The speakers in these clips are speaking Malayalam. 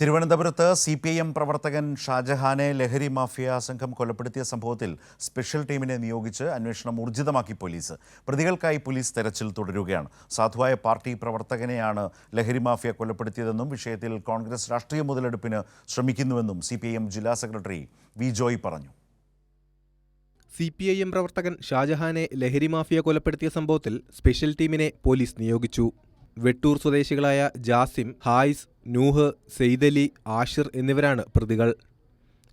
തിരുവനന്തപുരത്ത് CPIM പ്രവർത്തകൻ ഷാജഹാനെ ലഹരി മാഫിയ സംഘം കൊലപ്പെടുത്തിയ സംഭവത്തിൽ സ്പെഷ്യൽ ടീമിനെ നിയോഗിച്ച് അന്വേഷണം ഊർജിതമാക്കി പോലീസ്. പ്രതികൾക്കായി പോലീസ് തെരച്ചിൽ തുടരുകയാണ്. സാധുവായ പാർട്ടി പ്രവർത്തകനെയാണ് ലഹരി മാഫിയ കൊലപ്പെടുത്തിയതെന്നും വിഷയത്തിൽ കോൺഗ്രസ് രാഷ്ട്രീയ മുതലെടുപ്പിന് ശ്രമിക്കുന്നുവെന്നും CPIM ജില്ലാ സെക്രട്ടറി വി ജോയ് പറഞ്ഞു. CPIM പ്രവർത്തകൻ ഷാജഹാനെ ലഹരി മാഫിയ കൊലപ്പെടുത്തിയ സംഭവത്തിൽ സ്പെഷ്യൽ ടീമിനെ പോലീസ് നിയോഗിച്ചു. വെട്ടൂർ സ്വദേശികളായ ജാസിം, ഹായിസ്, നൂഹ്, സെയ്ദലി, ആഷിർ എന്നിവരാണ് പ്രതികൾ.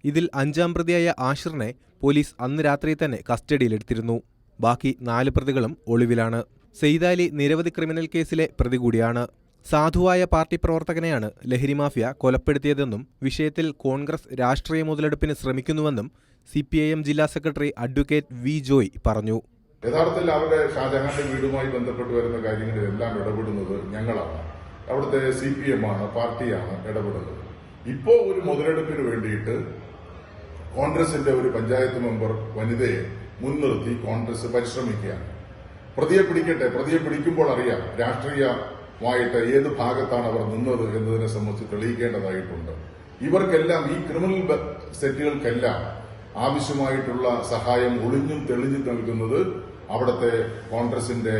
ഇതിൽ 5ാം പ്രതിയായ ആഷിറിനെ പോലീസ് അന്ന് രാത്രി തന്നെ കസ്റ്റഡിയിലെടുത്തിരുന്നു. ബാക്കി 4 പ്രതികളും ഒളിവിലാണ്. സെയ്ദലി നിരവധി ക്രിമിനൽ കേസിലെ പ്രതി കൂടിയാണ്. സാധുവായ പാർട്ടി പ്രവർത്തകനെയാണ് ലഹരി മാഫിയ കൊലപ്പെടുത്തിയതെന്നും വിഷയത്തിൽ കോൺഗ്രസ് രാഷ്ട്രീയ മുതലെടുപ്പിന് ശ്രമിക്കുന്നുവെന്നും CPIM ജില്ലാ സെക്രട്ടറി അഡ്വക്കേറ്റ് വി ജോയ് പറഞ്ഞു. യഥാർത്ഥത്തിൽ അവരുടെ ഷാജഹാന്റെ വീടുമായി ബന്ധപ്പെട്ട് വരുന്ന കാര്യങ്ങളിലെല്ലാം ഇടപെടുന്നത് ഞങ്ങളാണ്. അവിടുത്തെ CPM ആണ്, പാർട്ടിയാണ് ഇടപെടുന്നത്. ഇപ്പോൾ ഒരു മുതലെടുപ്പിന് വേണ്ടിയിട്ട് കോൺഗ്രസിന്റെ ഒരു പഞ്ചായത്ത് മെമ്പർ വനിതയെ മുൻനിർത്തി കോൺഗ്രസ് പരിശ്രമിക്കുകയാണ്. പ്രതിയെ പിടിക്കട്ടെ, പ്രതിയെ പിടിക്കുമ്പോൾ അറിയാം രാഷ്ട്രീയമായിട്ട് ഏത് ഭാഗത്താണ് അവർ നിന്നത് എന്നതിനെ സംബന്ധിച്ച് തെളിയിക്കേണ്ടതായിട്ടുണ്ട്. ഇവർക്കെല്ലാം, ഈ ക്രിമിനൽ സെറ്റുകൾക്കെല്ലാം ആവശ്യമായിട്ടുള്ള സഹായം ഒളിഞ്ഞും തെളിഞ്ഞും നൽകുന്നത് അവിടുത്തെ കോൺഗ്രസിന്റെ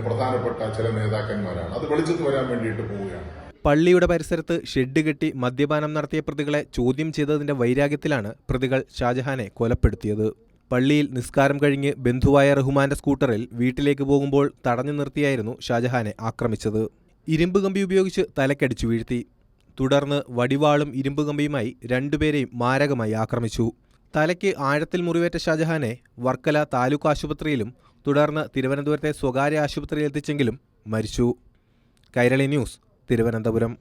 പ്രധാനപ്പെട്ട ചില നേതാക്കന്മാരാണ്. അത് വെളിച്ചത്ത് വരാൻ വേണ്ടിയിട്ട് പോവുകയാണ്. പള്ളിയുടെ പരിസരത്ത് ഷെഡ് കെട്ടി മദ്യപാനം നടത്തിയ പ്രതികളെ ചോദ്യം ചെയ്തതിന്റെ വൈരാഗ്യത്തിലാണ് പ്രതികൾ ഷാജഹാനെ കൊലപ്പെടുത്തിയത്. പള്ളിയിൽ നിസ്കാരം കഴിഞ്ഞ് ബന്ധുവായ റഹ്മാന്റെ സ്കൂട്ടറിൽ വീട്ടിലേക്ക് പോകുമ്പോൾ തടഞ്ഞു നിർത്തിയായിരുന്നു ഷാജഹാനെ ആക്രമിച്ചത്. ഇരുമ്പ് കമ്പി ഉപയോഗിച്ച് തലക്കടിച്ചു വീഴ്ത്തി. തുടർന്ന് വടിവാളും ഇരുമ്പ് കമ്പിയുമായി 2 പേരെയും മാരകമായി ആക്രമിച്ചു. തലയ്ക്ക് ആഴത്തിൽ മുറിവേറ്റ ഷാജഹാനെ വർക്കല താലൂക്ക് ആശുപത്രിയിലും തുടർന്ന് തിരുവനന്തപുരത്തെ സ്വകാര്യ ആശുപത്രിയിൽ എത്തിച്ചെങ്കിലും മരിച്ചു. കൈരളി ന്യൂസ്, തിരുവനന്തപുരം.